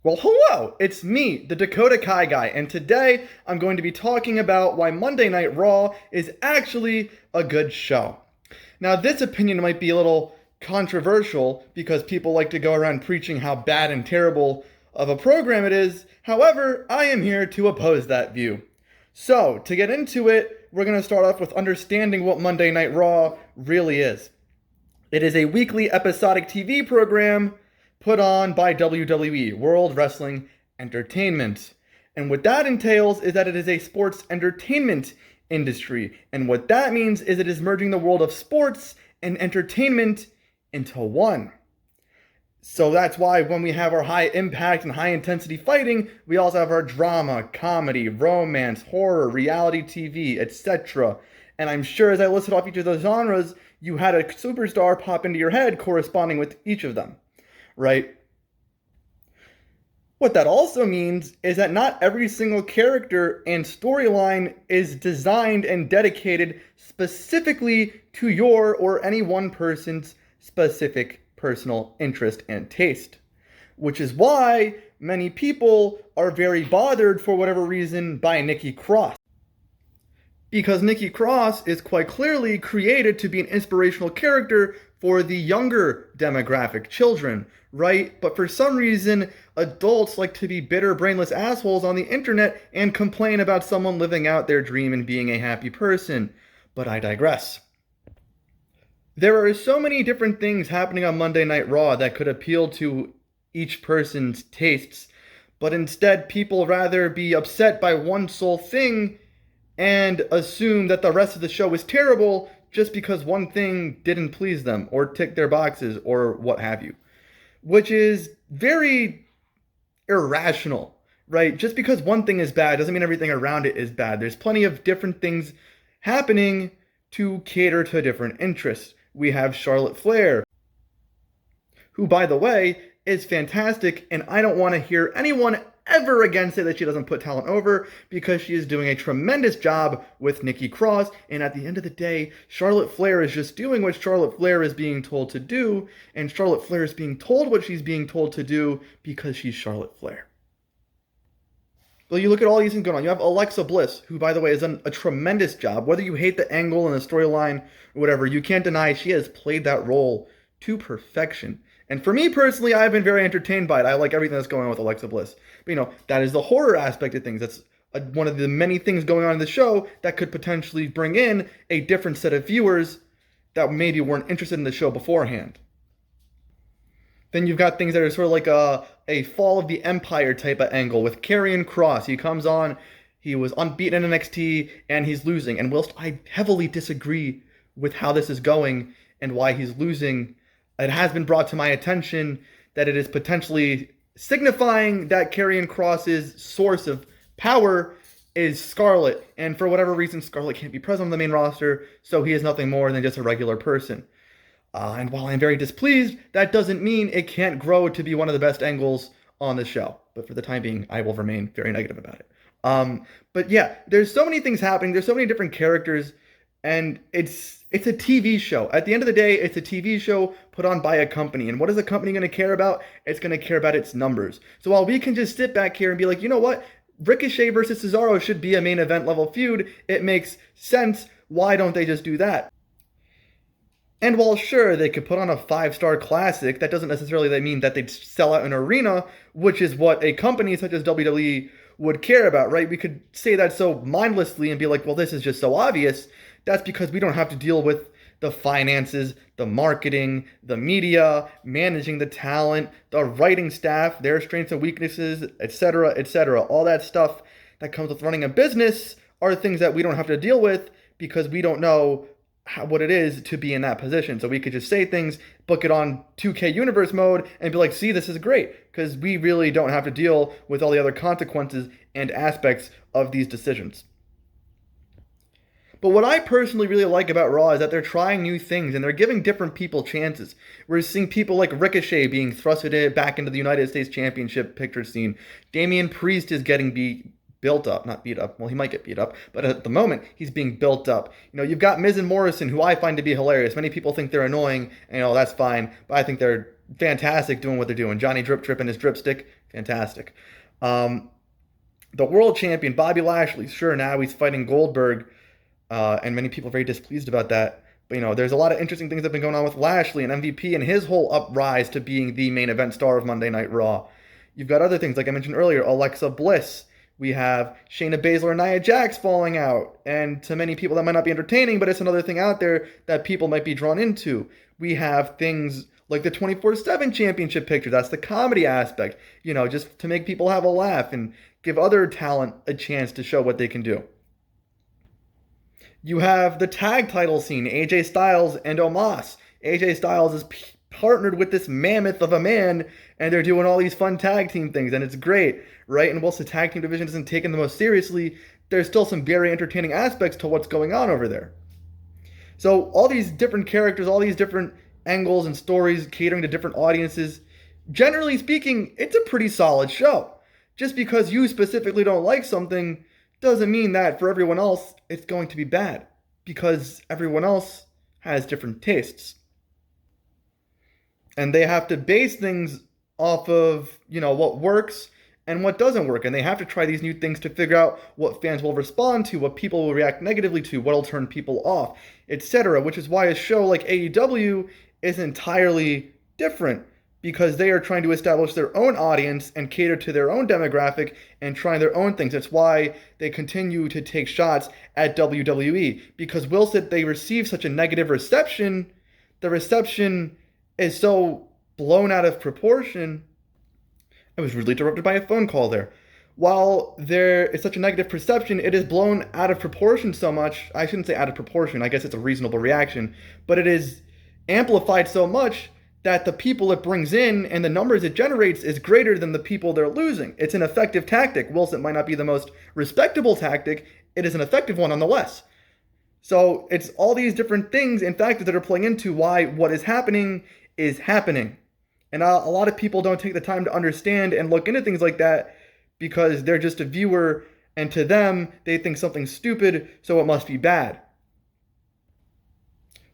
Well, hello, it's me, the Dakota Kai guy, and today I'm going to be talking about why Monday Night Raw is actually a good show. Now, this opinion might be a little controversial because people like to go around preaching how bad and terrible of a program it is. However, I am here to oppose that view. So, to get into it, we're going to start off with understanding what Monday Night Raw really is. It is a weekly episodic TV program put on by WWE, World Wrestling Entertainment. And what that entails is that it is a sports entertainment industry. And what that means is it is merging the world of sports and entertainment into one. So that's why when we have our high impact and high intensity fighting, we also have our drama, comedy, romance, horror, reality TV, etc. And I'm sure as I listed off each of those genres, you had a superstar pop into your head corresponding with each of them, right? What that also means is that not every single character and storyline is designed and dedicated specifically to your or any one person's specific personal interest and taste. Which is why many people are very bothered, for whatever reason, by Nikki Cross. Because Nikki Cross is quite clearly created to be an inspirational character for the younger demographic, children, right? But for some reason, adults like to be bitter, brainless assholes on the internet and complain about someone living out their dream and being a happy person. But I digress. There are so many different things happening on Monday Night Raw that could appeal to each person's tastes, but instead people rather be upset by one sole thing and assume that the rest of the show is terrible just because one thing didn't please them or tick their boxes or what have you. Which is very irrational, right? Just because one thing is bad doesn't mean everything around it is bad. There's plenty of different things happening to cater to different interests. We have Charlotte Flair, who, by the way, is fantastic, and I don't want to hear anyone ever again say that she doesn't put talent over, because she is doing a tremendous job with Nikki Cross, and at the end of the day, Charlotte Flair is just doing what Charlotte Flair is being told to do, and Charlotte Flair is being told what she's being told to do because she's Charlotte Flair. Well, you look at all these things going on. You have Alexa Bliss, who, by the way, has done a tremendous job. Whether you hate the angle and the storyline or whatever, you can't deny she has played that role to perfection. And for me personally, I've been very entertained by it. I like everything that's going on with Alexa Bliss. But, that is the horror aspect of things. That's one of the many things going on in the show that could potentially bring in a different set of viewers that maybe weren't interested in the show beforehand. Then you've got things that are sort of like a fall of the empire type of angle with Karrion Kross. He comes on, he was unbeaten in NXT, and he's losing. And whilst I heavily disagree with how this is going and why he's losing, it has been brought to my attention that it is potentially signifying that Karrion Kross's source of power is Scarlett. And for whatever reason, Scarlett can't be present on the main roster, so he is nothing more than just a regular person. And while I'm very displeased, that doesn't mean it can't grow to be one of the best angles on the show. But for the time being, I will remain very negative about it. But yeah, there's so many things happening. There's so many different characters. And it's a TV show. At the end of the day, it's a TV show put on by a company. And what is a company going to care about? It's going to care about its numbers. So while we can just sit back here and be like, you know what? Ricochet versus Cesaro should be a main event level feud. It makes sense. Why don't they just do that? And while sure, they could put on a 5-star classic, that doesn't necessarily mean that they'd sell out an arena, which is what a company such as WWE would care about, right? We could say that so mindlessly and be like, well, this is just so obvious. That's because we don't have to deal with the finances, the marketing, the media, managing the talent, the writing staff, their strengths and weaknesses, etc., etc. All that stuff that comes with running a business are things that we don't have to deal with because we don't know what it is to be in that position. So we could just say things, book it on 2K Universe mode, and be like, see, this is great, because we really don't have to deal with all the other consequences and aspects of these decisions. But what I personally really like about Raw is that they're trying new things and they're giving different people chances. We're seeing people like Ricochet being thrusted back into the United States Championship picture scene. Damian Priest is getting built up, not beat up. Well, he might get beat up, but at the moment, he's being built up. You've got Miz and Morrison, who I find to be hilarious. Many people think they're annoying, and that's fine, but I think they're fantastic doing what they're doing. Johnny Drip Drip and his dripstick, fantastic. Um, the world champion, Bobby Lashley, sure, now he's fighting Goldberg, and many people are very displeased about that. But, there's a lot of interesting things that have been going on with Lashley and MVP and his whole uprise to being the main event star of Monday Night Raw. You've got other things, like I mentioned earlier, Alexa Bliss. We have Shayna Baszler and Nia Jax falling out. And to many people, that might not be entertaining, but it's another thing out there that people might be drawn into. We have things like the 24/7 championship picture. That's the comedy aspect, just to make people have a laugh and give other talent a chance to show what they can do. You have the tag title scene, AJ Styles and Omos. AJ Styles is partnered with this mammoth of a man, and they're doing all these fun tag team things, and it's great, right? And whilst the tag team division isn't taken the most seriously, there's still some very entertaining aspects to what's going on over there. So all these different characters, all these different angles and stories catering to different audiences, generally speaking, it's a pretty solid show. Just because you specifically don't like something doesn't mean that for everyone else it's going to be bad, because everyone else has different tastes. And they have to base things off of, what works and what doesn't work. And they have to try these new things to figure out what fans will respond to, what people will react negatively to, what'll turn people off, etc. Which is why a show like AEW is entirely different, because they are trying to establish their own audience and cater to their own demographic and trying their own things. That's why they continue to take shots at WWE, because whilst they receive such a negative reception, the reception is so blown out of proportion. I was rudely interrupted by a phone call there. While there is such a negative perception, it is blown out of proportion so much. I shouldn't say out of proportion. I guess it's a reasonable reaction. But it is amplified so much that the people it brings in and the numbers it generates is greater than the people they're losing. It's an effective tactic. Whilst it might not be the most respectable tactic, it is an effective one nonetheless. So it's all these different things and factors that are playing into why what is happening is happening. And a lot of people don't take the time to understand and look into things like that, because they're just a viewer, and to them, they think something's stupid, so it must be bad.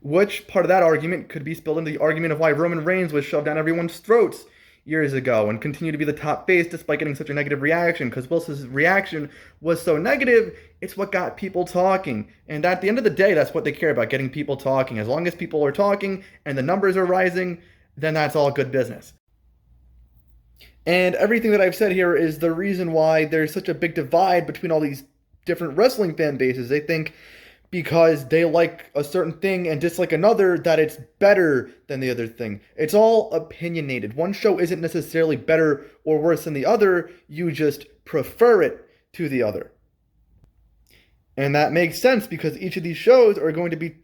Which part of that argument could be spilled into the argument of why Roman Reigns was shoved down everyone's throats years ago and continued to be the top face despite getting such a negative reaction, because whilst his reaction was so negative, it's what got people talking. And at the end of the day, that's what they care about, getting people talking. As long as people are talking and the numbers are rising, then that's all good business. And everything that I've said here is the reason why there's such a big divide between all these different wrestling fan bases. They think because they like a certain thing and dislike another that it's better than the other thing. It's all opinionated. One show isn't necessarily better or worse than the other. You just prefer it to the other. And that makes sense, because each of these shows are going to be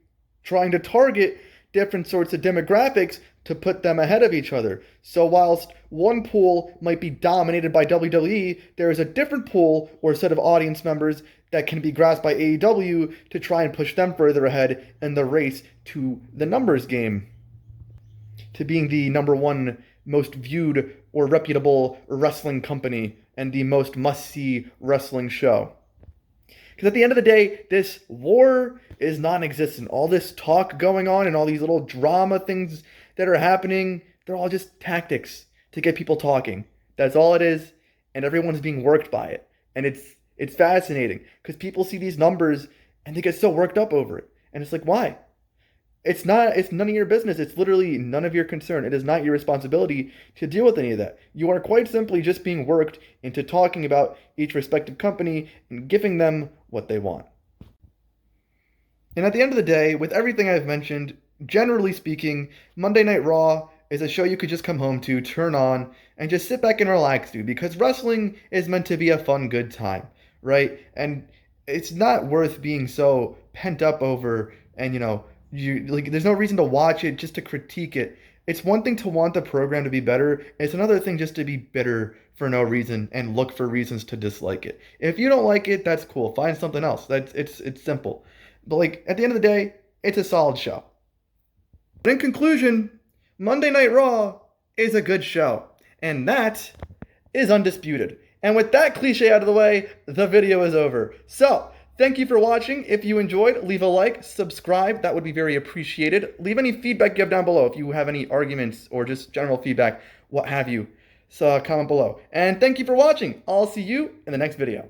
trying to target different sorts of demographics to put them ahead of each other. So whilst one pool might be dominated by WWE, there is a different pool or set of audience members that can be grasped by AEW to try and push them further ahead in the race to the numbers game, to being the number one most viewed or reputable wrestling company and the most must-see wrestling show. Because at the end of the day, this war is non-existent. All this talk going on and all these little drama things that are happening, they're all just tactics to get people talking. That's all it is, and everyone's being worked by it. And it's fascinating, because people see these numbers and they get so worked up over it. And it's like, why? It's none of your business. It's literally none of your concern. It is not your responsibility to deal with any of that. You are quite simply just being worked into talking about each respective company and giving them what they want. And at the end of the day, with everything I've mentioned, generally speaking, Monday Night Raw is a show you could just come home to, turn on, and just sit back and relax to, because wrestling is meant to be a fun, good time, right? And it's not worth being so pent up over, and there's no reason to watch it just to critique it. It's one thing to want the program to be better. It's another thing just to be bitter for no reason and look for reasons to dislike it. If you don't like it, that's cool. Find something else. It's simple. But at the end of the day, it's a solid show. But in conclusion, Monday Night Raw is a good show. And that is undisputed. And with that cliche out of the way, the video is over. So, Thank you for watching. If you enjoyed, leave a like, subscribe. That would be very appreciated. Leave any feedback you have down below if you have any arguments or just general feedback, what have you. So comment below. And thank you for watching. I'll see you in the next video.